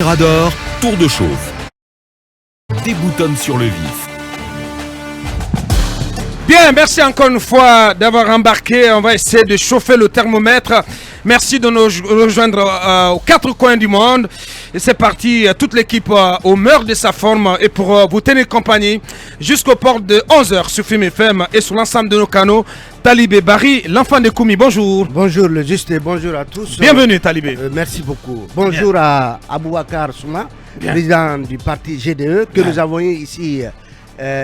Radar, tour de chauffe. Déboutonne sur le vif. Bien, merci encore une fois d'avoir embarqué. On va essayer de chauffer le thermomètre. Merci de nous rejoindre aux quatre coins du monde. Et c'est parti, toute l'équipe au meilleur de sa forme et pour vous tenir compagnie jusqu'au port de 11h sur Film FM et sur l'ensemble de nos canaux. Talibé Barry, l'enfant de Koumi, bonjour. Bonjour le juste et bonjour à tous. Bienvenue Talibé. Merci beaucoup. Bonjour à Aboubacar Souma, président du parti GDE, que nous avons eu ici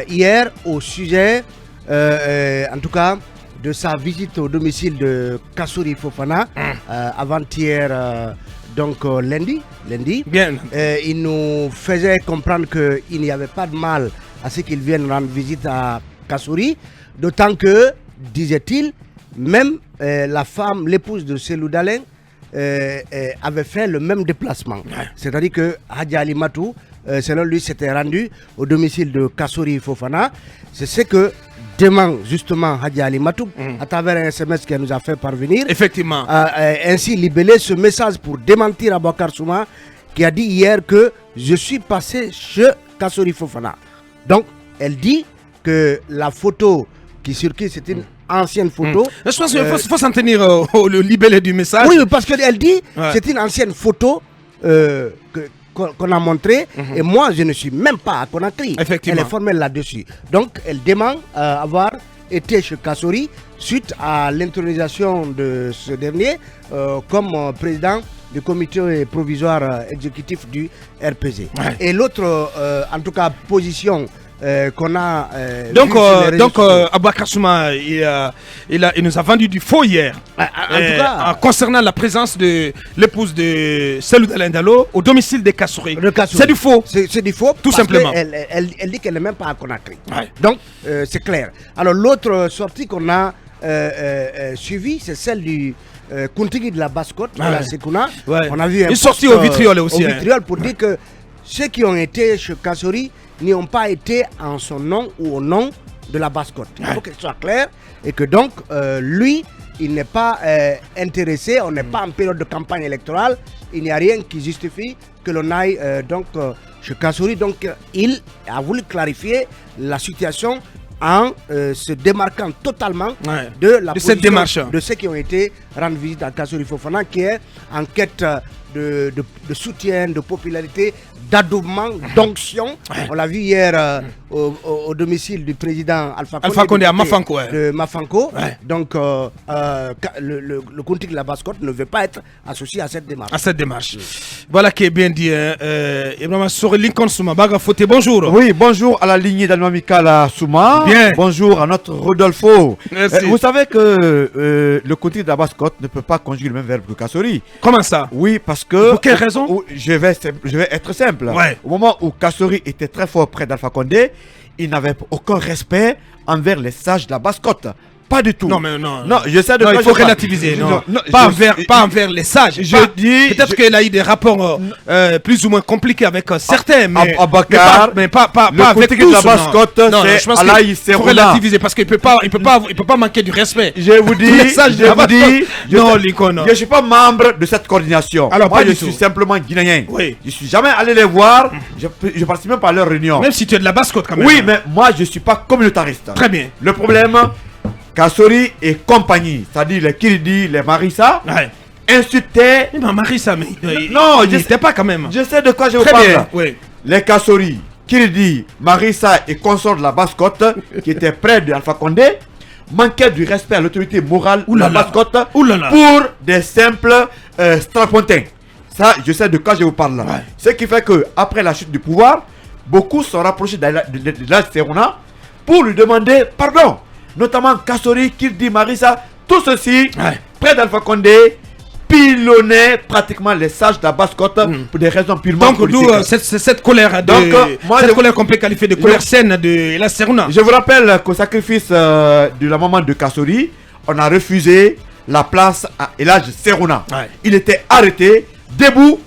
hier au sujet, en tout cas, de sa visite au domicile de Kassouri Fofana avant-hier, donc lundi. Bien. Il nous faisait comprendre qu'il n'y avait pas de mal à ce qu'il vienne rendre visite à Kassouri, d'autant que, disait-il, même la femme, l'épouse de Selou Dalen, avait fait le même déplacement. C'est-à-dire que Hadja Ali Matou, selon lui, s'était rendu au domicile de Kassouri Fofana. C'est ce que demande justement Hadja Ali Matou à travers un SMS qu'elle nous a fait parvenir. Effectivement. Ainsi libellé ce message pour démentir Aboubacar Souma, qui a dit hier que je suis passé chez Kassouri Fofana. Donc, elle dit que la photo qui circule, c'est une ancienne photo. Je pense qu'il faut s'en tenir au libellé du message. Oui, parce qu'elle dit c'est une ancienne photo qu'on a montrée. Et moi, je ne suis même pas à Conakry. Effectivement. Elle est formelle là-dessus. Donc, elle demande avoir été chez Kassouri suite à l'intronisation de ce dernier comme président du comité provisoire exécutif du RPZ. Et l'autre, en tout cas, position qu'on a donc Aboubacar Souma il nous a vendu du faux hier en tout cas, concernant la présence de l'épouse de Selou Dalen Diallo au domicile de Kassouri. C'est du faux. C'est du faux, tout simplement. Elle dit qu'elle n'est même pas à Conakry. Donc c'est clair. Alors l'autre sortie qu'on a suivie, c'est celle du Kontigi de la Basse-Côte, la Sekouna. On a vu une sortie au vitriol aussi. Au vitriol pour dire que ceux qui ont été chez Kassouri n'y ont pas été en son nom ou au nom de la Basse-Côte. Il faut que ce soit clair et que donc lui, il n'est pas intéressé, on n'est pas en période de campagne électorale, il n'y a rien qui justifie que l'on aille chez Kassouri. Donc il a voulu clarifier la situation en se démarquant totalement de la cette démarche de ceux qui ont été rendre visite à Kassouri Fofana, qui est en quête de soutien, de popularité, d'adoubement, d'onction. On l'a vu hier au domicile du président Alpha Condé à Mafanko. De Mafanko. Donc le Kontigi de la Basse-Côte ne veut pas être associé à cette démarche. Voilà qui est bien dit. Ibrahima Sori Lincoln Souma Baga Foté, bonjour. Oui, bonjour à la lignée d'Almamikala Souma. Bien. Bonjour à notre Rodolfo. Merci. Vous savez que le Kontigi de la Basse-Côte ne peut pas conjuguer le même verbe que Kassouri. Comment ça? Oui, parce que... Pour quelle raison? Je vais être simple. Au moment où Kassouri était très fort près d'Alpha Condé, il n'avait aucun respect envers les sages de la Basse-Côte. Pas du tout. Non, je sais de quoi il faut relativiser. Pas envers les sages. Peut-être qu'il a eu des rapports plus ou moins compliqués avec certains, mais pas avec tous. De la Basse-Côte, je pense qu'il faut relativiser parce qu'il peut pas manquer du respect. Je vous dis, je ne suis pas membre de cette coordination. Alors, moi, je suis simplement guinéen. Oui. Je suis jamais allé les voir. Je participe même pas à leur réunion. Même si tu es de la Basse-Côte quand même. Oui, mais moi, je suis pas communautariste. Très bien. Le problème, Kassouri et compagnie, c'est-à-dire les Kiridi, les Marissa, insultaient. Mais Marissa, mais non, je sais pas quand même. Je sais de quoi je vous parle. Très bien. Oui. Les Kassouri, Kiridi, Marissa et consorts de la Basse-Côte, qui étaient près d'Alpha Condé, manquaient du respect à l'autorité morale de la Basse-Côte pour des simples strapontins. Ça, je sais de quoi je vous parle là. Ce qui fait que après la chute du pouvoir, beaucoup sont rapprochés de la Serouna pour lui demander pardon. Notamment Kassouri, Kirdi, Marissa, tout ceci, près d'Alpha Condé, pilonnait pratiquement les sages de la Basse-Côte pour des raisons purement politiques. Donc, cette colère, colère qu'on peut qualifier de colère saine de la Serouna. Je vous rappelle qu'au sacrifice de la maman de Kassouri, on a refusé la place à Elhadj Serouna. Il était arrêté, debout.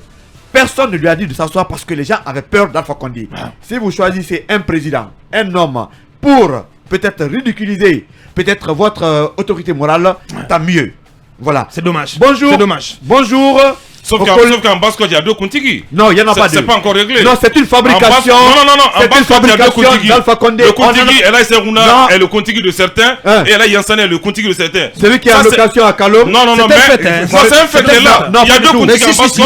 Personne ne lui a dit de s'asseoir parce que les gens avaient peur d'Alpha Condé. Si vous choisissez un président, un homme, pour peut-être ridiculiser peut-être votre autorité morale, tant mieux. Voilà. C'est dommage. Bonjour. C'est dommage. Bonjour. Sauf qu'en Basse-Côte, il y a 2 Kuntigi. Non, il n'y en a pas 2. C'est pas encore réglé. Non, c'est une fabrication. Non. En C'est une Basse-Côte, il y a 2 fabrication Kuntigi. d'Alpha Condé. Le Kuntigi, Elaï Serouna est le Kuntigi de certains. Et Elaï Yansane est le Kuntigi de certains. Celui qui est en location à Kalom. Non, mais c'est un fait là. Il y a 2 Kuntigi en Basse-Côte.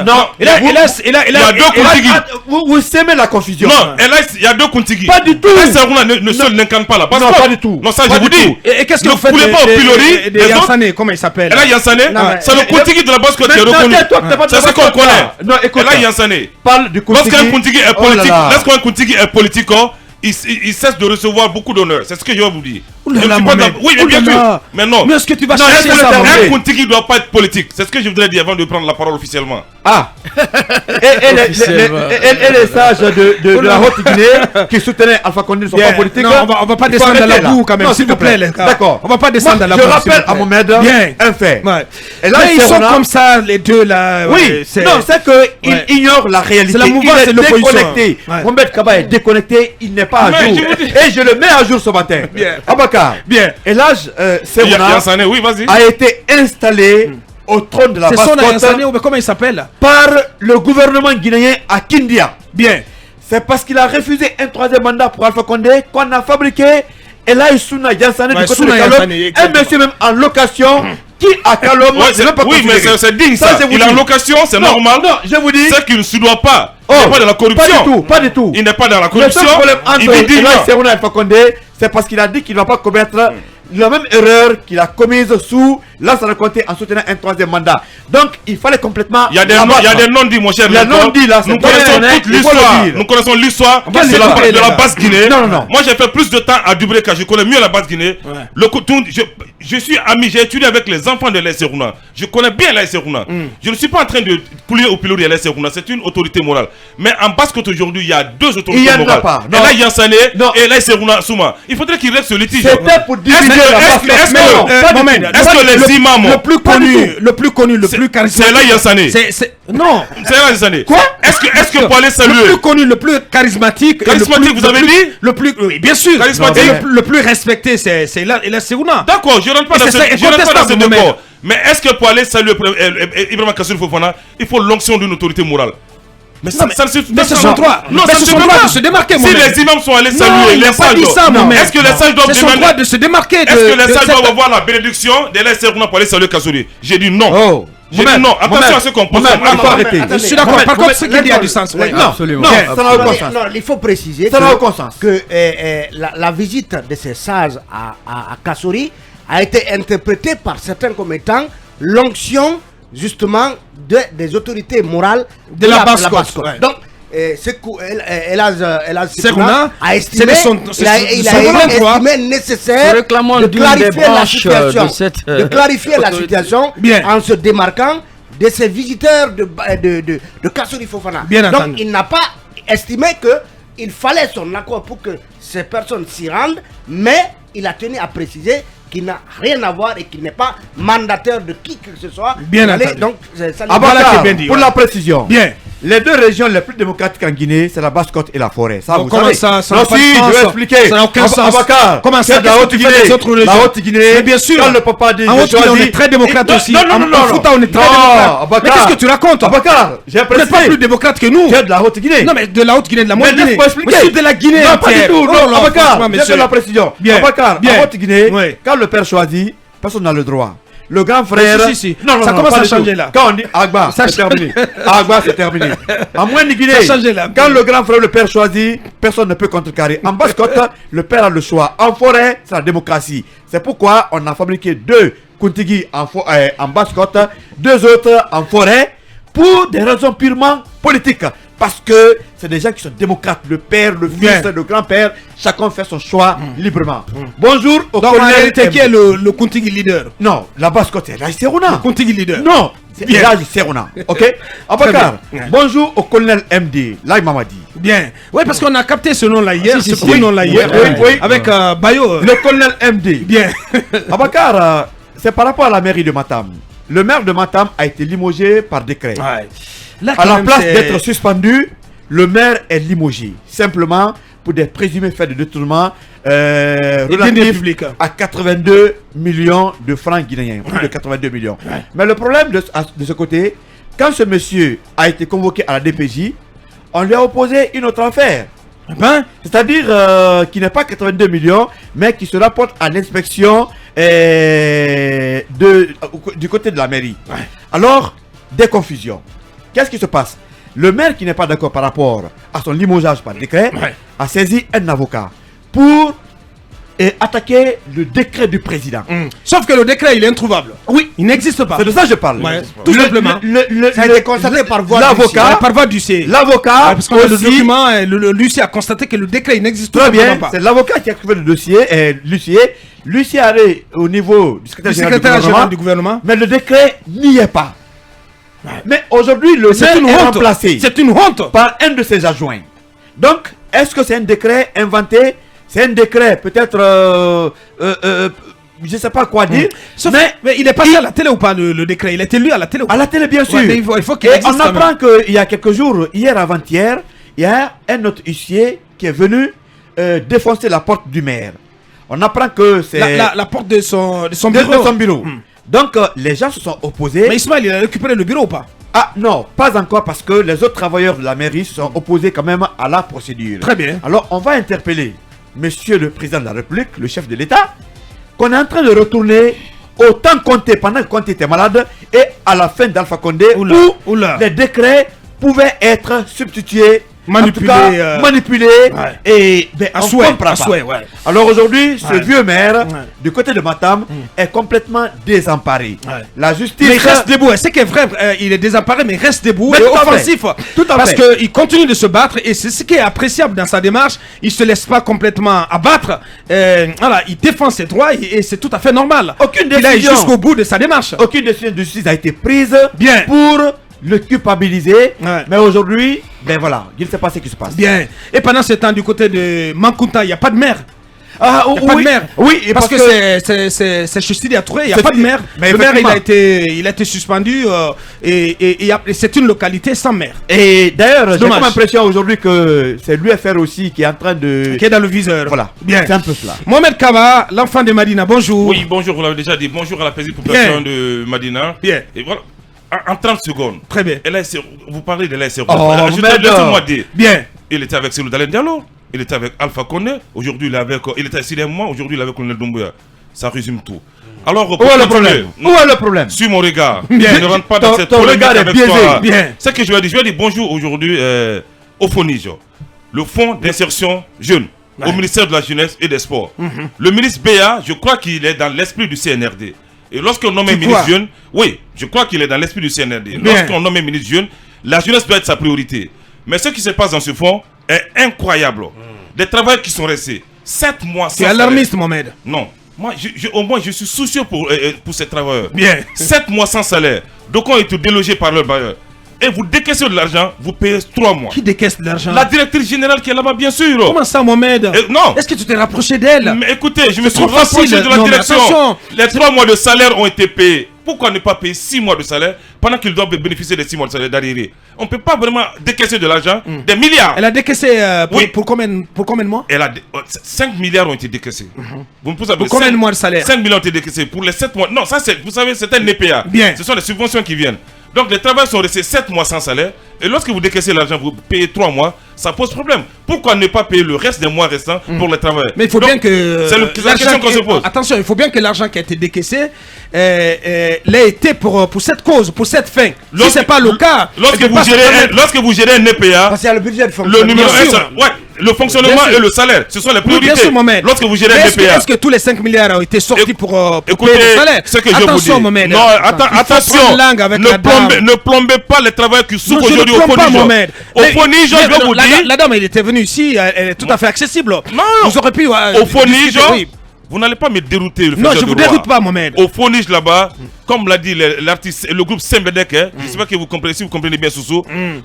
Non. Il y a 2 Kuntigi. Vous semez la confusion. Non, il y a 2 Kuntigi. Pas du tout. Elaï Serouna ne seul n'incarne pas la Basse-Côte. Non, pas du tout. Non, ça je vous dis. Et qu'est-ce que Ne vous faites coulez pas au pilori. de Yansane, comment il s'appelle? Elaï Yansane, c'est le Kuntigi de la Basse-Côte qui est reconnu. C'est ce qu'on connaît. Non, écoute. Elaï Yansane. Parle du Kuntigi. Lorsqu'un Kuntigi est politique, il cesse de recevoir beaucoup d'honneur. C'est ce que je vais vous dire. Oui, mais bien sûr. Mais non. Mais est-ce que tu vas Non, chercher ça? un Kuntigi ne doit pas être politique. C'est ce que je voudrais dire avant de prendre la parole officiellement. Ah. Et les sages de la Haute-Guinée qui soutenaient Alpha Condé ne sont pas politiques. Non, on va pas descendre dans la boue quand même, s'il vous plaît. D'accord. On va pas descendre dans la boue. Je rappelle à Mohamed un fait. Et là, ils sont comme ça, les deux là. Oui, non, c'est qu'ils ignorent la réalité. C'est la mouvance, c'est l'opposition. Déconnecté. Mohamed Kaba est déconnecté, il n'est pas à jour. Et je le mets à jour ce matin. Abakar. Bien. Et là, Serouna a été installé au trône de la Basse-Côte. C'est son ou comment il s'appelle? Par le gouvernement guinéen à Kindia. Bien. C'est parce qu'il a refusé un 3e mandat pour Alpha Condé qu'on a fabriqué Elaï Souna Yansane du côté de Kalom. Un monsieur même en location qui à Kalom. Oui, mais c'est digne ça. Il est en location, c'est normal. Non, je vous dis. C'est qu'il ne se doit pas. Il n'est pas dans la corruption. Pas du tout. Il n'est pas dans la corruption. Le seul problème Il entre dit Elaï Serouna et Alpha Condé, c'est parce qu'il a dit qu'il ne va pas commettre la même erreur qu'il a commise sous Lansana Conté en soutenant un 3e mandat. Donc il fallait complètement. Il y a des non-dits, mon cher. Il y a non-dits là. Nous connaissons toute l'histoire. Nous connaissons l'histoire de la Basse-Guinée. Non. Moi j'ai fait plus de temps à Dubreka. Je connais mieux la Basse-Guinée. Je suis ami, j'ai étudié avec les enfants de Elaï Serouna. Je connais bien Elaï Serouna. Je ne suis pas en train de couler au pilori Elaï Serouna. C'est une autorité morale. Mais en Basse-Côte aujourd'hui, il y a 2 autorités morales. Elaï Yansane et Elaï Serouna Souma. Il faudrait qu'il règle ce litige. C'était pour diviser est-ce que les imams le plus connu, le plus charismatique, c'est Elaï Yansane? Non, c'est Elaï Yansane. Quoi? Est-ce que pour aller saluer le plus connu, le plus charismatique, vous avez dit? Le plus, oui, bien sûr. Charismatique. Le plus respecté, c'est Elaï Serouna. D'accord, je ne rentre pas dans ce décor. Mais est-ce que pour aller saluer Ibrahima Kassoul Fofana, il faut l'onction d'une autorité morale? Mais ça ne se mais ce sont droit. Non, mais ça ce se sont peut droit pas. de se démarquer. Si les imams sont allés saluer les sages, est-ce que les sages doivent demander? droit de se démarquer. Est-ce que les sages doivent avoir la bénédiction d'Elaï Serouna pour aller saluer Kassouli? J'ai dit non. J'ai dit non. Attention à ce qu'on pense. Il faut arrêter. Je suis d'accord. Par contre, ce qu'il dit a du sens. Absolument. Non, ça n'a aucun sens. Non, il faut préciser que la visite de ces sages à Kassouri a été interprétée par certains comme étant l'onction justement des autorités morales de la Basse-Côte. Donc, Serouna a estimé nécessaire de clarifier la situation en se démarquant de ces visiteurs de Kassouri Fofana. Donc il n'a pas estimé qu'il fallait son accord pour que ces personnes s'y rendent, mais il a tenu à préciser qu'il n'a rien à voir et qu'il n'est pas mandataire de qui que ce soit. Bien entendu. Donc, pour la précision. Bien. Les 2 régions les plus démocratiques en Guinée, c'est la Basse-Côte et la forêt. Ça, vous savez. Ça non, si, je vais expliquer. Ça n'a aucun sens. Abakar, comment ça, la Haute-Guinée, la Haute-Guinée. Mais bien sûr. Quand le papa dit, en Haute-Guinée, on est très démocrate aussi. Non. En Fouta, on est très démocrate. Mais qu'est-ce que tu racontes? Abakar, j'ai précisé. Tu n'es pas plus démocrate que nous. Tu es de la Haute-Guinée. Non, mais de la Haute-Guinée, de la Moyenne-Guinée. Mais laisse-moi expliquer. Je suis de la Guinée. Non, pas du tout. Non, Abakar, j'ai fait la précision. Abakar, en Haute-Guinée, quand le père choisit, personne n'a le droit. Le grand frère. Non, ça commence à changer là. Quand on dit Agba, c'est terminé. Agba, c'est terminé. En Moyenne-Guinée, quand le grand frère, le père choisit, personne ne peut contrecarrer. En Basse-Côte, le père a le choix. En forêt, c'est la démocratie. C'est pourquoi on a fabriqué 2 Kuntigi en Basse-Côte, 2 autres en forêt, pour des raisons purement politiques. Parce que c'est des gens qui sont démocrates. Le père, le fils, le grand-père, chacun fait son choix librement. Bonjour au colonel. Qui est le Kuntigi leader? Non, la Basse-Côte, c'est Elaï Serouna. Le Kuntigi leader. Non, c'est Elaï Serouna. Ok. Abakar, bonjour au colonel MD, Laï Mamadi. Bien. Oui, parce qu'on a capté ce nom-là hier. Ce nom-là hier. Oui. Avec Bayo. Le colonel MD. Bien. Abakar, c'est par rapport à la mairie de Matam. Le maire de Matam a été limogé par décret. Là, à la place d'être suspendu, le maire est limogé. Simplement pour des présumés faits de détournement deniers relatifs publics. à 82 millions de francs guinéens. Plus de 82 millions. Mais le problème de ce côté, quand ce monsieur a été convoqué à la DPJ, on lui a opposé une autre affaire. Ben, C'est-à-dire qui n'est pas 82 millions, mais qui se rapporte à l'inspection du côté de la mairie. Alors, des confusions. Qu'est-ce qui se passe? Le maire qui n'est pas d'accord par rapport à son limogeage par décret a saisi un avocat pour attaquer le décret du président. sauf que le décret, il est introuvable. Oui, Il n'existe pas. c'est de ça que je parle. Ouais, tout simplement. Ça a été constaté par voie l'avocat. Par voie d'huissier. L'avocat, Parce que le aussi, document, l'huissier a constaté que le décret, il n'existe très bien, pas. c'est l'avocat qui a trouvé le dossier, l'huissier. L'huissier allait au niveau du secrétaire Le général secrétaire du général gouvernement, du gouvernement. mais le décret n'y est pas. Mais aujourd'hui, le C'est maire une est honte. remplacé C'est une honte. par un de ses adjoints. Donc, est-ce que c'est un décret inventé? C'est un décret peut-être, je ne sais pas quoi dire. Sauf- mais il est passé à la télé ou pas, le décret? Il a été lu à la télé ou pas? À la télé, bien sûr. Ouais, mais il faut qu'il Et existe on quand même. apprend qu'il y a quelques jours, hier avant-hier, il y a un autre huissier qui est venu défoncer la porte du maire. On apprend que c'est La porte de son de bureau. son bureau. Donc, les gens se sont opposés. Mais Ismaël, il a récupéré le bureau ou pas? Ah non, pas encore parce que les autres travailleurs de la mairie se sont opposés quand même à la procédure. Très bien. Alors, on va interpeller Monsieur le Président de la République, le chef de l'État, qu'on est en train de retourner au temps Conté, pendant que Conté était malade, et à la fin d'Alpha Condé, Oula, où oula. les décrets pouvaient être substitués, Manipulés, en tout cas, manipulés, ouais. et ben, À on souhait, comprend à pas. souhait, ouais. Alors aujourd'hui, ce Ouais. vieux maire, Ouais. du côté de Matam, est complètement désemparé. Ouais. La justice... Mais il reste debout. C'est qui est vrai, il est désemparé, mais il reste debout Mais et tout à fait. offensif. Tout à Parce fait. qu'il continue de se battre et c'est ce qui est appréciable dans sa démarche. Il se laisse pas complètement abattre. Voilà, il défend ses droits et c'est tout à fait normal. Aucune Il aille décision. jusqu'au bout de sa démarche. Aucune décision de justice a été prise Bien. pour le culpabiliser. Ouais. Mais aujourd'hui, ben voilà, il ne sait pas ce qui se passe. Bien. Et pendant ce temps, du côté de Mankunta, il n'y a pas de maire. Ah, Il n'y a pas de maire. Oui, et parce que c'est Chustidi à Touré, il n'y a C'est- pas de maire. mais Le maire, effectivement. il a été suspendu et c'est une localité sans maire. Et d'ailleurs, j'ai dommage. comme l'impression aujourd'hui que c'est l'UFR aussi qui est en train de... Qui est dans le viseur. Voilà, Bien. c'est un peu cela. Mohamed Kaba, l'enfant de Madina, bonjour. Oui, bonjour, vous l'avez déjà dit. Bonjour à la paisible population de Madina. Bien. Et voilà. En 30 secondes. Très bien. Vous parlez de l'ASR. Oh, mais Laissez-moi dire. Bien. Il était avec Selou Dalen Diallo. Il était avec Alpha Condé. Aujourd'hui, il était ici des mois. Aujourd'hui, il est avec Colonel Doumbouya. Ça résume tout. Alors, Où est le problème? Où est le problème? Sur mon regard, Bien. je ne rentre pas dans cette Ton polémique regard est avec biaisé. toi. Bien. C'est que je vais dire bonjour aujourd'hui au FONIGE, le Fonds d'insertion jeune, au ministère de la Jeunesse et des Sports. Le ministre Béa, je crois qu'il est dans l'esprit du CNRD. Et lorsqu'on nomme un Tu ministre crois? jeune, oui, je crois qu'il est dans l'esprit du CNRD. Bien. Lorsqu'on nomme un ministre jeune, la jeunesse doit être sa priorité. Mais ce qui se passe dans ce fonds est incroyable. Des travailleurs qui sont restés 7 mois sans Tu es salaire. alarmiste, Mohamed. Non. Moi, au moins, je suis soucieux pour ces travailleurs. Bien. 7 mois sans salaire. Donc, on est délogés par leur bailleur. Et vous décaissez de l'argent, vous payez 3 mois. Qui décaisse de l'argent? La directrice générale qui est là-bas, bien sûr. Comment ça, Mohamed? Non. Est-ce que tu t'es rapproché d'elle? Mais écoutez, je me suis trop rapproché facile. de la Non, mais direction. attention. Les 3 mois de salaire ont été payés. Pourquoi ne pas payer 6 mois de salaire pendant qu'ils doivent bénéficier des 6 mois de salaire d'arriéré? On ne peut pas vraiment décaisser de l'argent, des milliards. Elle a décaissé Oui. pour combien de mois? 5 milliards ont été décaissés. Vous me posez Pour combien de mois de salaire? 5 millions ont été décaissés pour les 7 mois. Non, ça c'est, vous savez, c'est un EPA. Bien. Ce sont les subventions qui viennent. Donc les travailleurs sont restés 7 mois sans salaire. Et lorsque vous décaissez l'argent, vous payez 3 mois, ça pose problème. Pourquoi ne pas payer le reste des mois restants pour les travailleurs? Mais il faut Donc, bien que c'est la question qu'on se pose. Attention, il faut bien que l'argent qui a été décaissé l'ait été pour cette cause, pour cette fin. Si c'est pas le cas, Lorsque elle peut pas se permettre- lorsque vous gérez un EPA, Parce qu'il y a le budget de le fonctionnement. numéro Bien 1, sûr. le fonctionnement Bien sûr. et le salaire, ce sont les Oui, priorités. bien sûr, Mohamed. Lorsque vous gérez Mais un est-ce EPA. que tous les 5 milliards ont été sortis pour Écoutez, payer le salaire? ce que je vous Attention, dis. Mohamed. Non, Il faut attention. prendre langue avec la dame. Ne plombez pas les travailleurs qui Non, souffrent je ne aujourd'hui au plombe pas, FONIGE. Mohamed. Au Mais- FONIGE, je mais vais vous dire. la dame, elle était venue ici, elle est tout à fait accessible. Non. Vous aurez pu. Au FONIGE, discuter, oui. vous n'allez pas me dérouter. Non, je vous déroute pas, Mohamed. Au FONIGE là-bas, comme l'a dit l'artiste, le groupe Sembedek, je ne sais pas que vous comprenez, si vous comprenez bien Soussou,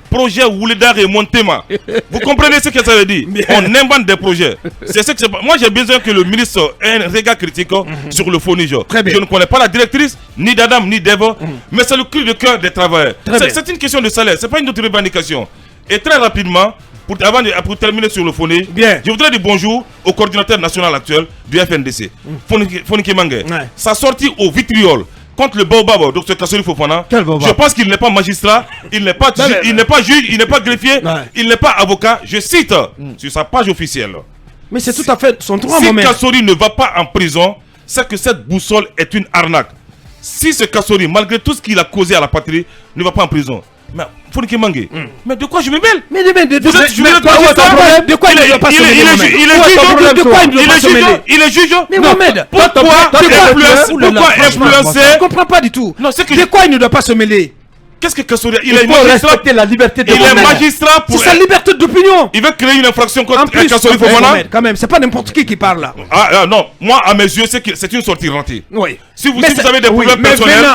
projet Ouledar et Montema. Vous comprenez ce que ça veut dire? Bien. On invente des projets. C'est ce que c'est. Moi, j'ai besoin que le ministre ait un regard critique sur le FONIGE. Très bien. Je ne connais pas la directrice, ni d'Adam, ni d'Eva, mais c'est le cri de cœur des travailleurs. Très bien. C'est une question de salaire, c'est pas une autre revendication. Et très rapidement, pour terminer sur le phoné, Bien. je voudrais dire bonjour au coordinateur national actuel du FNDC, Fonike Mangé. Ouais. Sa sortie au vitriol contre le Baobab, Dr Kassori Fofana, Quel Baobab? je pense qu'il n'est pas magistrat, il n'est pas, il n'est pas juge, il n'est pas greffier, il n'est pas avocat. Je cite sur sa page officielle. Mais c'est tout à fait son droit, Si Mohamed. Kassori ne va pas en prison, c'est que cette boussole est une arnaque. Si ce Kassori, malgré tout ce qu'il a causé à la patrie, ne va pas en prison, mais Fonike Mangé, mais de quoi je me mêle? Mais de quoi il ne doit pas se mêler? Il est juge. Mais Mohamed, Pourquoi influencer? Je ne comprends pas du tout. Non, c'est que de quoi il ne doit pas se mêler? Qu'est-ce que Kassori? Il faut respecter la liberté de Il est magistrat pour. C'est sa liberté d'opinion. Il veut créer une infraction contre En plus, Kassori Fofana. quand même, c'est pas n'importe qui parle là. Ah non, moi à mes yeux, c'est une sortie ratée. Oui. Si vous avez des problèmes mais personnels.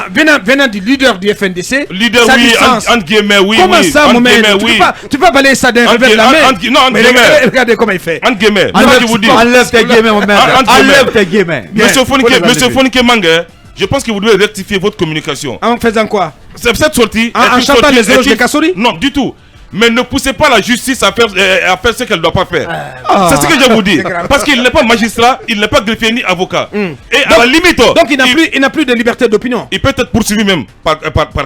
venant du leader du FNDC, Leader, ça a oui, du sens. entre guillemets, oui. Comment oui, ça, entre Mohamed? guillemets, oui. Tu peux pas balayer ça d'un revers de la main. Non, entre Mais guillemets. regardez comment il fait. Entre guillemets. Enlève, je vous dis. enlève tes guillemets, mon maître. Enlève tes guillemets. Monsieur Fonike Mangé, je pense que vous devez rectifier votre communication. En faisant quoi? Cette sortie. En chantant les éloges de Kassori? Non, du tout. Mais ne poussez pas la justice à faire ce qu'elle ne doit pas faire. C'est ce que je vous dis. Parce qu'il n'est pas magistrat, il n'est pas greffier ni avocat. Et à la limite. Donc il n'a plus de liberté d'opinion. Il peut être poursuivi même par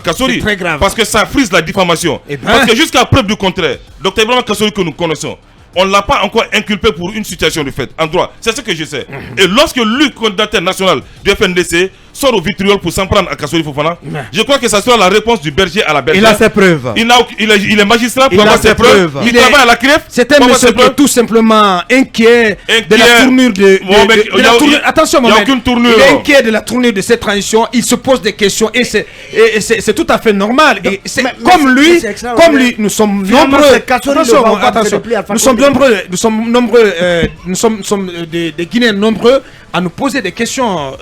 Kassori. C'est très grave. Parce que ça frise la diffamation. Eh ben. Parce que jusqu'à preuve du contraire, Dr Ibrahima Kassori que nous connaissons, on ne l'a pas encore inculpé pour une situation de fait en droit. C'est ce que je sais. Et lorsque le coordinateur national du FNDC sort au vitriol pour s'en prendre à Kassori Fofana, je crois que ça sera la réponse du berger à la bergère. Il a ses preuves. Il est magistrat pour Il avoir a ses ses preuves. preuves. Il travaille à la CREF. C'est un monsieur qui est tout simplement inquiet de la tournure de la tournure. Attention, Mohamed. Il n'y a aucune tournure. Il est inquiet de la tournure de cette transition. Il se pose des questions et c'est tout à fait normal. Et comme lui, nous sommes nombreux. Attention, nous sommes des Guinéens nombreux à nous poser des questions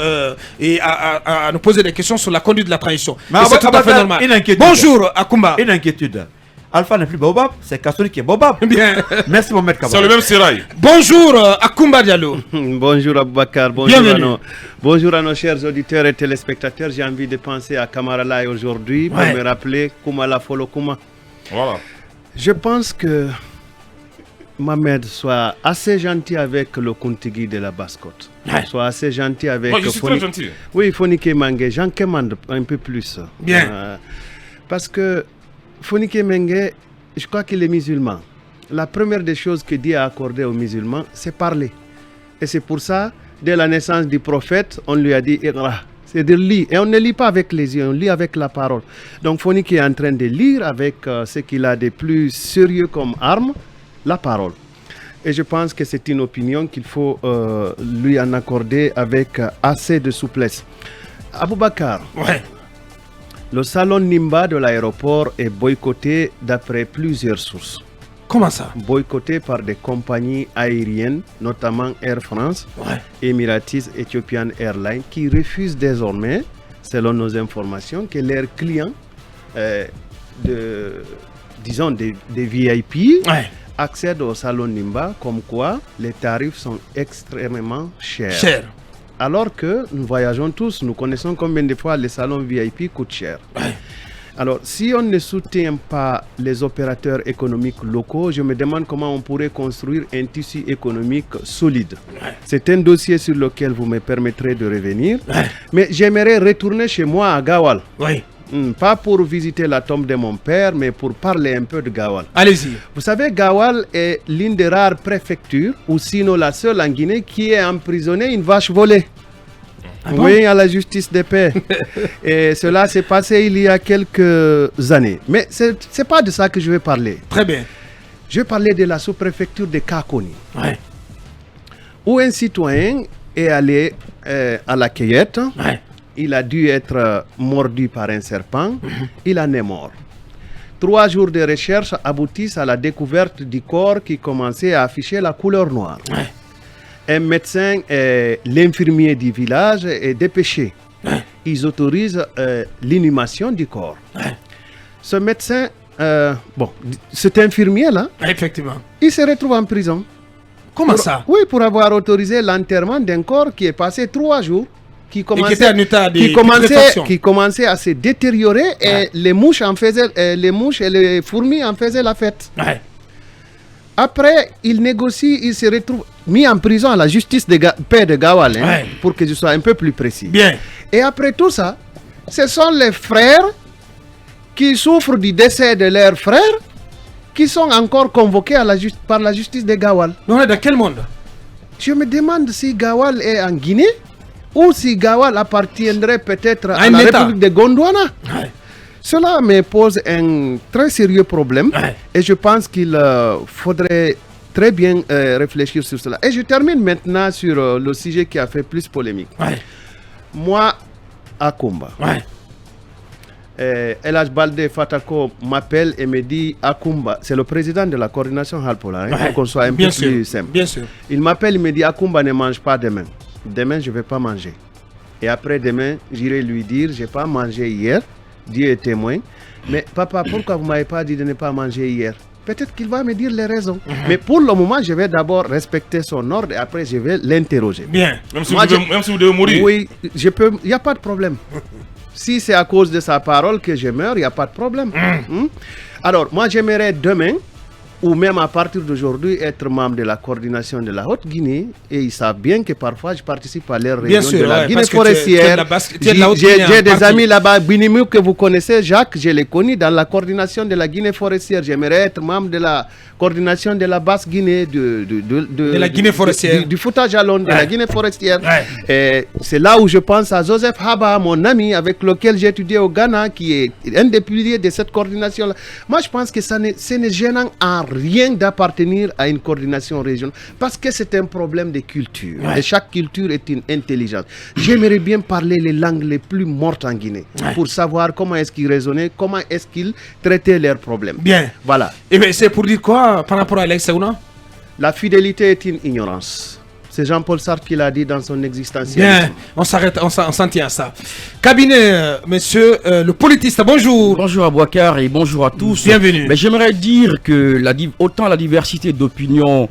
et à nous poser des questions sur la conduite de la transition. C'est tout à fait normal. Bonjour Akoumba. Une inquiétude. Alpha n'est plus Baobab, c'est Kassori qui est Baobab. Bien. Merci mon maître Kabal. C'est le même sérail. Bonjour Akoumba Diallo. Bonjour Aboubakar, bonjour à nos chers auditeurs et téléspectateurs. J'ai envie de penser à Kamarala aujourd'hui pour me rappeler Koumala Folo Kouma. Voilà. Je pense que Mohamed soit assez gentil avec le Kuntigi de la Basse-Côte. Soit assez gentil avec... Moi, je suis très gentil. Oui, Fonike Mangé, j'en commande un peu plus. Bien. Parce que Fonike Mangé, je crois qu'il est musulman. La première des choses que Dieu a accordé aux musulmans, c'est parler. Et c'est pour ça, dès la naissance du prophète, on lui a dit Iqra. C'est de lire. Et on ne lit pas avec les yeux, on lit avec la parole. Donc Fonike est en train de lire avec ce qu'il a de plus sérieux comme arme, la parole. Et je pense que c'est une opinion qu'il faut lui en accorder avec assez de souplesse. Aboubakar, le salon Nimba de l'aéroport est boycotté d'après plusieurs sources. Comment ça? Boycotté par des compagnies aériennes, notamment Air France, Emirates, Ethiopian Airlines, qui refusent désormais, selon nos informations, que leurs clients, des VIP, accèdent au salon Nimba, comme quoi les tarifs sont extrêmement chers. Alors que nous voyageons tous, nous connaissons combien de fois les salons VIP coûtent cher. Alors, si on ne soutient pas les opérateurs économiques locaux, je me demande comment on pourrait construire un tissu économique solide. C'est un dossier sur lequel vous me permettrez de revenir. Mais j'aimerais retourner chez moi à Gawal. Pas pour visiter la tombe de mon père, mais pour parler un peu de Gawal. Allez-y. Vous savez, Gawal est l'une des rares préfectures, ou sinon la seule en Guinée, qui a emprisonné une vache volée. Oui, à la justice de paix. Et cela s'est passé il y a quelques années. Mais ce n'est pas de ça que je vais parler. Très bien. Je vais parler de la sous-préfecture de Kakoni. Où un citoyen est allé à la cueillette. Il a dû être mordu par un serpent. Il en est mort. 3 jours de recherche aboutissent à la découverte du corps qui commençait à afficher la couleur noire. Un médecin et l'infirmier du village est dépêché. Ils autorisent l'inhumation du corps. Ce médecin, cet infirmier-là, effectivement, il se retrouve en prison. Comment ça? Oui, pour avoir autorisé l'enterrement d'un corps qui est passé 3 jours, qui commençait à se détériorer et les mouches et les fourmis en faisaient la fête. Après, il négocie, il se retrouve mis en prison à la justice de paix de Gawal, pour que je sois un peu plus précis. Bien. Et après tout ça, ce sont les frères qui souffrent du décès de leurs frères qui sont encore convoqués par la justice de Gawal. On est dans quel monde? Je me demande si Gawal est en Guinée ou si Gawal appartiendrait peut-être à un la État. République de Gondwana. Cela me pose un très sérieux problème et je pense qu'il faudrait très bien réfléchir sur cela. Et je termine maintenant sur le sujet qui a fait plus polémique. Moi, à Kumba, Elhaj Balde Fatako m'appelle et me dit Akumba, c'est le président de la coordination Halpola, pour qu'on soit un peu plus simple. Bien sûr. Il m'appelle, il me dit Akumba ne mange pas demain. Demain, je ne vais pas manger. Et après demain, j'irai lui dire, je n'ai pas mangé hier, Dieu est témoin. Mais papa, pourquoi vous ne m'avez pas dit de ne pas manger hier? Peut-être qu'il va me dire les raisons. Mais pour le moment, je vais d'abord respecter son ordre et après, je vais l'interroger. Bien. Même si vous devez mourir. Oui, il n'y a pas de problème. Si c'est à cause de sa parole que je meurs, il n'y a pas de problème. Alors, moi, j'aimerais demain, ou même à partir d'aujourd'hui, être membre de la coordination de la Haute-Guinée. Et ils savent bien que parfois, je participe à leur réunion de la Guinée forestière. J'ai des amis là-bas, Binimu, que vous connaissez, Jacques, je l'ai connu dans la coordination de la Guinée forestière. J'aimerais être membre de la coordination de la Basse-Guinée, de la Guinée forestière. Du Fouta Jalon, de la Guinée forestière. C'est là où je pense à Joseph Haba, mon ami, avec lequel j'ai étudié au Ghana, qui est un des piliers de cette coordination-là. Moi, je pense que ce n'est gênant en rien d'appartenir à une coordination régionale parce que c'est un problème de culture et chaque culture est une intelligence. J'aimerais bien parler les langues les plus mortes en Guinée pour savoir comment est-ce qu'ils raisonnaient, comment est-ce qu'ils traitaient leurs problèmes. Bien. Voilà. Et bien c'est pour dire quoi par rapport à Alex Seouna? La fidélité est une ignorance. C'est Jean-Paul Sartre qui l'a dit dans son existentialisme. Bien, on s'arrête, on s'en tient à ça. Cabinet, monsieur le politiste, bonjour. Bonjour à Bouakar et bonjour à tous. Bienvenue. Mais j'aimerais dire que autant la diversité d'opinion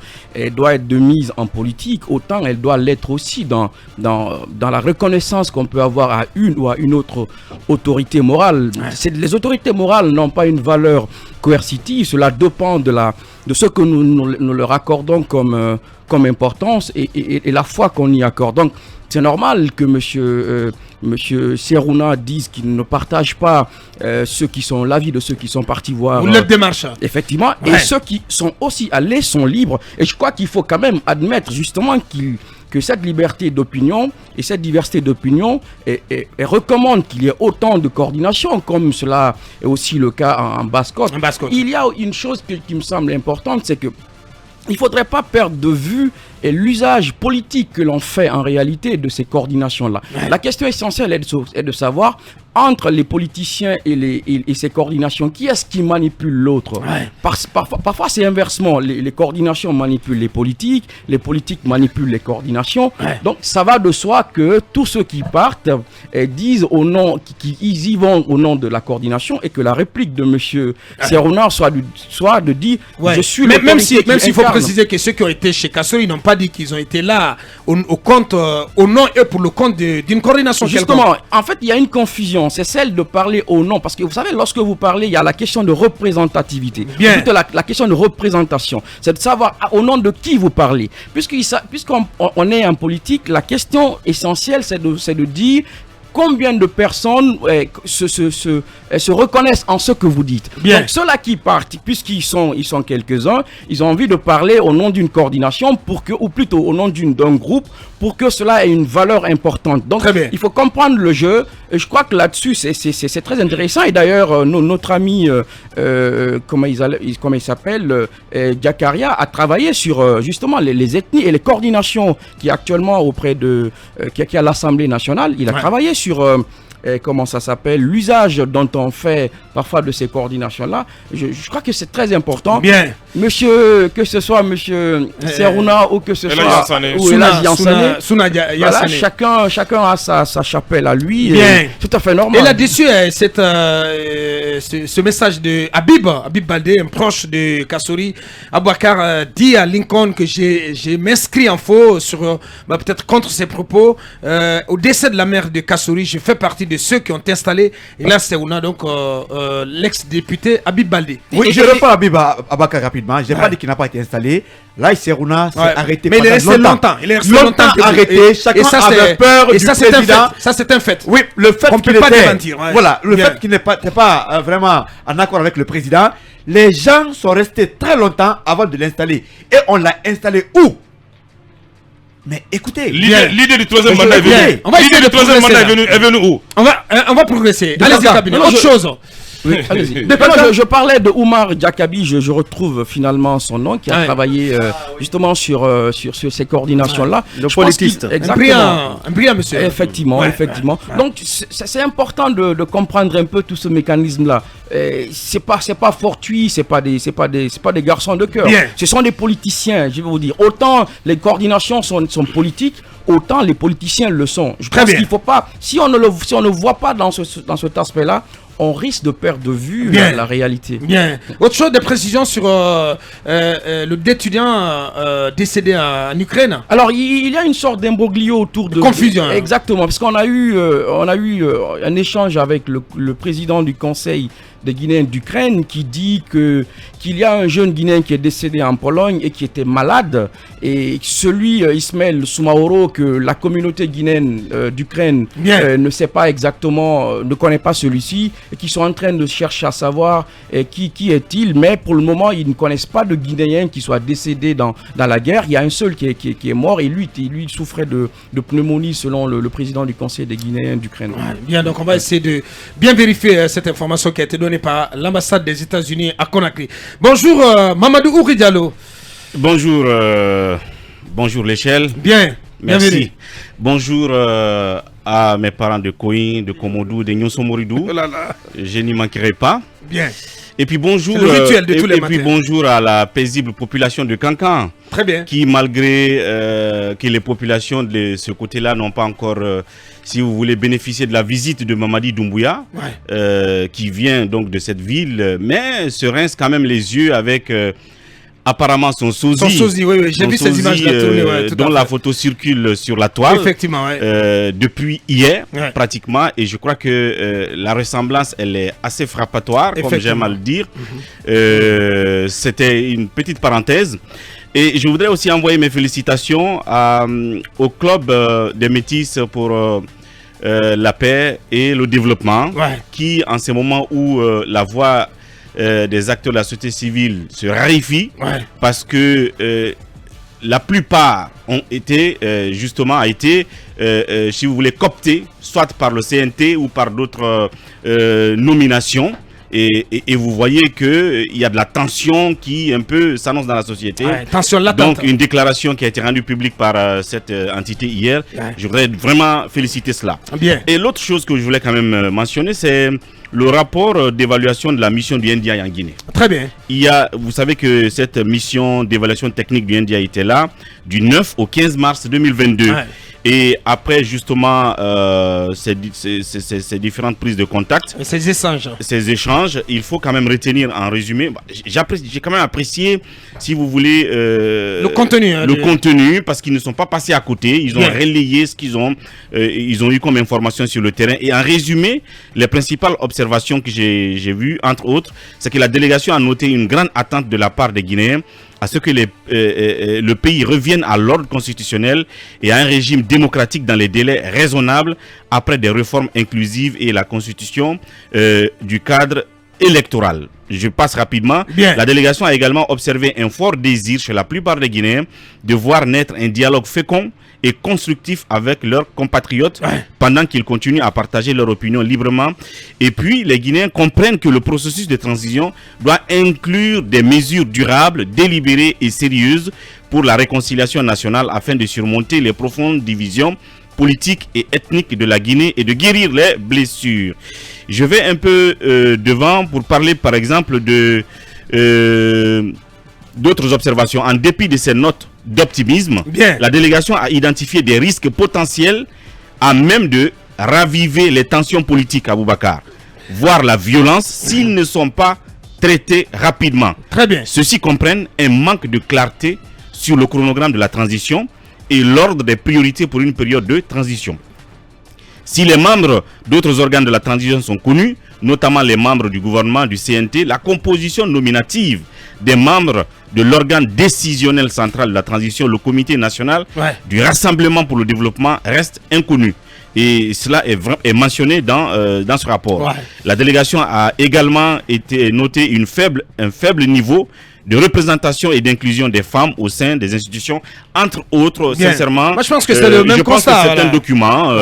doit être de mise en politique, autant elle doit l'être aussi dans la reconnaissance qu'on peut avoir à une ou à une autre autorité morale. Les autorités morales n'ont pas une valeur coercitive, cela dépend de ce que nous leur accordons comme importance et la foi qu'on y accorde. Donc, c'est normal que monsieur Serouna dise qu'il ne partage pas l'avis de ceux qui sont partis voir. Leur démarche. Effectivement. Et ceux qui sont aussi allés sont libres. Et je crois qu'il faut quand même admettre justement que cette liberté d'opinion et cette diversité d'opinion recommande qu'il y ait autant de coordination comme cela est aussi le cas en Basse-Côte. Il y a une chose qui me semble importante, c'est que il ne faudrait pas perdre de vue l'usage politique que l'on fait en réalité de ces coordinations-là. La question essentielle est de savoir, entre les politiciens et ces coordinations, qui est-ce qui manipule l'autre? Parfois, c'est inversement. Les coordinations manipulent les politiques manipulent les coordinations. Donc, ça va de soi que tous ceux qui partent disent qu'ils y vont au nom de la coordination et que la réplique de M. Serouna soit de dire je suis le même s'il faut préciser que ceux qui ont été chez Kassori n'ont pas dit qu'ils ont été là au nom et pour le compte d'une coordination. Justement, en fait, il y a une confusion. C'est celle de parler au nom. Parce que vous savez, lorsque vous parlez, il y a la question de représentativité. Plutôt la question de représentation. C'est de savoir au nom de qui vous parlez. Puisqu'on est en politique, la question essentielle, c'est de dire combien de personnes se reconnaissent en ce que vous dites. Bien. Donc ceux-là qui partent, puisqu'ils sont quelques-uns, ils ont envie de parler au nom d'une coordination ou plutôt au nom d'un groupe pour que cela ait une valeur importante. Donc il faut comprendre le jeu. Et je crois que là-dessus, c'est très intéressant. Et d'ailleurs, notre ami, comment il s'appelle, Diakaria, a travaillé sur justement les ethnies et les coordinations qui est actuellement auprès qui est à l'Assemblée nationale. Il a travaillé sur comment ça s'appelle, l'usage dont on fait parfois de ces coordinations-là. Je crois que c'est très important. Bien. Que ce soit monsieur Serouna ou que ce soit Elhaj Yansane, voilà, chacun a sa chapelle à lui. Bien. Tout à fait normal. Et là-dessus, ce message de Habib Baldé, un proche de Kassori, Abouakar dit à Lincoln que j'ai m'inscrit en faux peut-être contre ses propos. Au décès de la mère de Kassori, je fais partie de ceux qui ont installé Ila Serouna, donc l'ex-député Habib Baldé. Oui, je reprends Habib Abakar rapidement. Je n'ai pas dit qu'il n'a pas été installé. Là, Serouna s'est arrêté. Mais il est resté longtemps. Il est resté longtemps arrêté. Chacun avait peur du président. Ça, c'est un fait. Oui, le fait qu'il peut pas démentir. Voilà, le fait qu'il n'était pas vraiment en accord avec le président. Les gens sont restés très longtemps avant de l'installer. Et on l'a installé où? Mais écoutez, l'idée du troisième mandat est venue. L'idée du troisième mandat est venue où? On va progresser. Allez-y, cabinet. Autre chose. Oui, allez-y. Je parlais de Oumar Diakabi, je retrouve finalement son nom, qui a travaillé justement sur ces coordinations-là. Le politiste. Exactement. Un brillant monsieur. Effectivement. Donc c'est important de comprendre un peu tout ce mécanisme-là. C'est pas fortuit, c'est pas des garçons de cœur. Ce sont des politiciens, je vais vous dire. Autant les coordinations sont politiques, autant les politiciens le sont. Je pense qu'il faut pas, si on ne voit pas dans cet aspect-là, on risque de perdre de vue la réalité. Bien. Autre chose, des précisions sur le d'étudiant décédé en Ukraine. Alors, il y a une sorte d'imbroglio autour de... Confusion. Exactement, parce qu'on a eu un échange avec le président du Conseil des Guinéens d'Ukraine qui dit qu'il y a un jeune Guinéen qui est décédé en Pologne et qui était malade, et celui Ismaël Soumaoro, que la communauté guinéenne d'Ukraine ne sait pas exactement, ne connaît pas celui-ci, et qui sont en train de chercher à savoir qui est-il, mais pour le moment ils ne connaissent pas de Guinéen qui soit décédé dans la guerre. Il y a un seul qui est mort, et lui souffrait de pneumonie selon le président du Conseil des Guinéens d'Ukraine. Bien, donc on va essayer de bien vérifier cette information qui a été donnée par l'ambassade des États-Unis à Conakry. Bonjour Mamadou Ouri Diallo. Bonjour l'échelle. Bien. Merci. Bienvenue. Bonjour à mes parents de Koïn, de Komodou, de Nyonsomoridou. Oh là là. Je n'y manquerai pas. Bien. Et puis bonjour, le rituel de tous les matins. Puis bonjour à la paisible population de Kankan. Très bien. Qui, malgré que les populations de ce côté-là n'ont pas encore, si vous voulez, bénéficié de la visite de Mamadi Doumbouya, qui vient donc de cette ville, mais se rince quand même les yeux avec apparemment son sosie. Son sosie, oui, j'ai vu ces images dont la photo circule sur la toile. Effectivement, depuis hier, pratiquement, et je crois que la ressemblance, elle est assez frappatoire, comme j'aime à le dire. C'était une petite parenthèse. Et je voudrais aussi envoyer mes félicitations au club des Métis pour la paix et le développement, qui, en ce moment où la voix des acteurs de la société civile se raréfie, parce que la plupart ont été, si vous voulez, cooptés, soit par le CNT ou par d'autres nominations. Et vous voyez qu'il y a de la tension qui un peu s'annonce dans la société. Tension latente. Donc une déclaration qui a été rendue publique par cette entité hier. Je voudrais vraiment féliciter cela. Bien. Et l'autre chose que je voulais quand même mentionner, c'est le rapport d'évaluation de la mission du NDI en Guinée. Très bien. Vous savez que cette mission d'évaluation technique du NDI était là du 9 au 15 mars 2022. Et après justement ces différentes prises de contact, ces échanges, il faut quand même retenir en résumé. J'ai quand même apprécié, si vous voulez, le contenu. Le contenu, parce qu'ils ne sont pas passés à côté. Ils ont relayé ce qu'ils ont, ils ont eu comme information sur le terrain. Et en résumé, les principales observations que j'ai vues, entre autres, c'est que la délégation a noté une grande attente de la part des Guinéens à ce que le pays revienne à l'ordre constitutionnel et à un régime démocratique dans les délais raisonnables après des réformes inclusives et la constitution du cadre électoral. Je passe rapidement. La délégation a également observé un fort désir chez la plupart des Guinéens de voir naître un dialogue fécond et constructif avec leurs compatriotes pendant qu'ils continuent à partager leur opinion librement. Et puis, les Guinéens comprennent que le processus de transition doit inclure des mesures durables, délibérées et sérieuses pour la réconciliation nationale afin de surmonter les profondes divisions politiques et ethniques de la Guinée et de guérir les blessures. Je vais un peu devant pour parler par exemple de d'autres observations. En dépit de ces notes d'optimisme, la délégation a identifié des risques potentiels à même de raviver les tensions politiques à Boubacar, voire la violence s'ils ne sont pas traités rapidement. Très bien. Ceux-ci comprennent un manque de clarté sur le chronogramme de la transition et l'ordre des priorités pour une période de transition. Si les membres d'autres organes de la transition sont connus, notamment les membres du gouvernement, du CNT, la composition nominative des membres de l'organe décisionnel central de la transition, le comité national du Rassemblement pour le développement, reste inconnue. Et cela est mentionné dans ce rapport. La délégation a également été notée un faible niveau de représentation et d'inclusion des femmes au sein des institutions, entre autres. Sincèrement, moi je pense que c'est le même constat. Je pense que certains documents,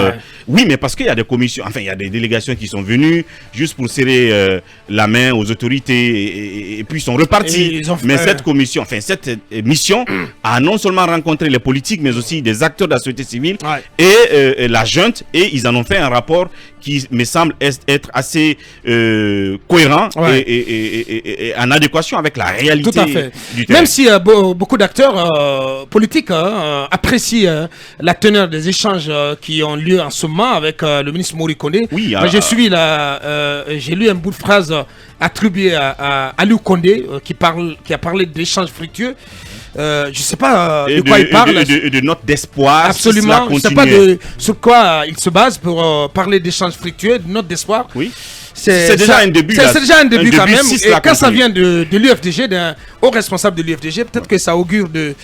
oui, mais parce qu'il y a des commissions, enfin il y a des délégations qui sont venues juste pour serrer la main aux autorités et puis ils sont repartis. Mais cette commission, enfin cette mission a non seulement rencontré les politiques, mais aussi des acteurs de la société civile et la junte, et ils en ont fait un rapport qui me semble être assez cohérent et en adéquation avec la réalité. Tout à fait. Du terrain. Même si beaucoup d'acteurs politiques apprécient la teneur des échanges qui ont lieu en ce moment avec le ministre Mori Kondé. Oui, j'ai suivi j'ai lu un bout de phrase attribué à Aliou Kondé qui a parlé d'échanges fructueux. Je ne sais pas de quoi il parle. De notes d'espoir. Absolument. Je ne sais pas sur quoi il se base pour parler d'échanges fructueux, de notes d'espoir. Oui. C'est déjà un début. C'est déjà un début quand même. Si Et quand ça vient de l'UFDG, d'un haut responsable de l'UFDG, peut-être que ça augure de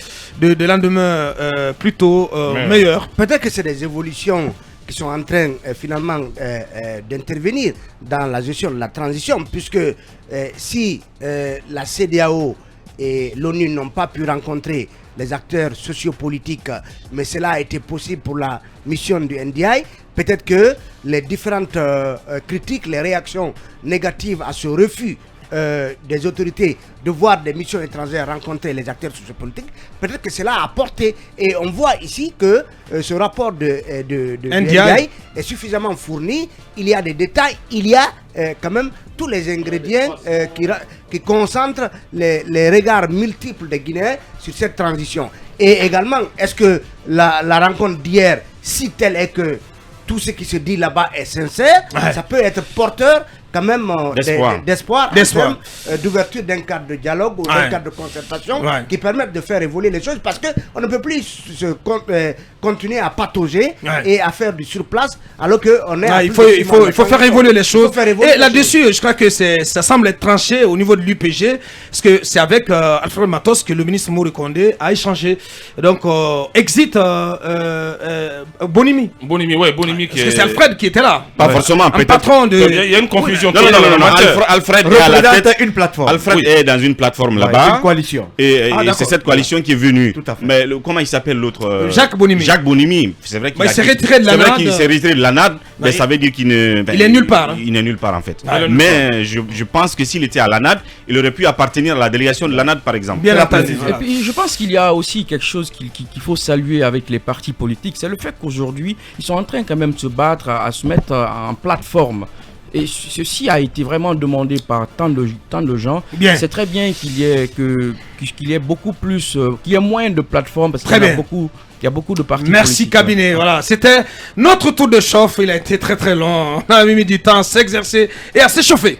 lendemain plutôt meilleur. Peut-être que c'est des évolutions qui sont en train finalement d'intervenir dans la gestion de la transition, puisque si la CEDEAO et l'ONU n'ont pas pu rencontrer les acteurs sociopolitiques, mais cela a été possible pour la mission du NDI. Peut-être que les différentes critiques, les réactions négatives à ce refus des autorités de voir des missions étrangères rencontrer les acteurs sociopolitiques, peut-être que cela a apporté, et on voit ici que ce rapport de NDI est suffisamment fourni, il y a des détails, il y a quand même tous les ingrédients qui concentrent les regards multiples des Guinéens sur cette transition. Et également, est-ce que la rencontre d'hier, si telle est que tout ce qui se dit là-bas est sincère, ça peut être porteur quand même d'espoir, d'ouverture d'un cadre de dialogue ou d'un cadre de concertation qui permettent de faire évoluer les choses, parce qu'on ne peut plus continuer à patauger et à faire du surplace alors qu'on est... il faut faire évoluer les choses. Et là-dessus, je crois que ça semble être tranché au niveau de l'UPG, parce que c'est avec Alfred Matos que le ministre Mori Kondé a échangé. Donc, exit Bonimi. Bonimi Parce que c'est Alfred qui était là. Pas forcément, peut-être. Patron de... Il y a une confusion. Non, Alfred est à la tête une plateforme. Alfred est dans une plateforme là-bas. Une coalition. Et c'est cette coalition qui est venue. Tout à fait. Mais comment il s'appelle l'autre Jacques Bonimi. Jacques Bonimi. C'est vrai qu'il s'est retiré de la NAD. qu'il s'est retiré de la NAD, mais ça veut dire qu'il il est nulle part. Il n'est nulle part en fait. Mais je pense que s'il était à la NAD, il aurait pu appartenir à la délégation de la NAD par exemple. Bien entendu. Et puis je pense qu'il y a aussi quelque chose qu'il faut saluer avec les partis politiques, c'est le fait qu'aujourd'hui, ils sont en train quand même de se battre à se mettre en plateforme. Et ceci a été vraiment demandé par tant de gens. C'est très bien qu'il y ait beaucoup plus, qu'il y ait moins de plateformes, parce qu'il y a beaucoup de partis. Merci cabinet. Voilà, c'était notre tour de chauffe. Il a été très très long. On a mis du temps à s'exercer et à s'échauffer.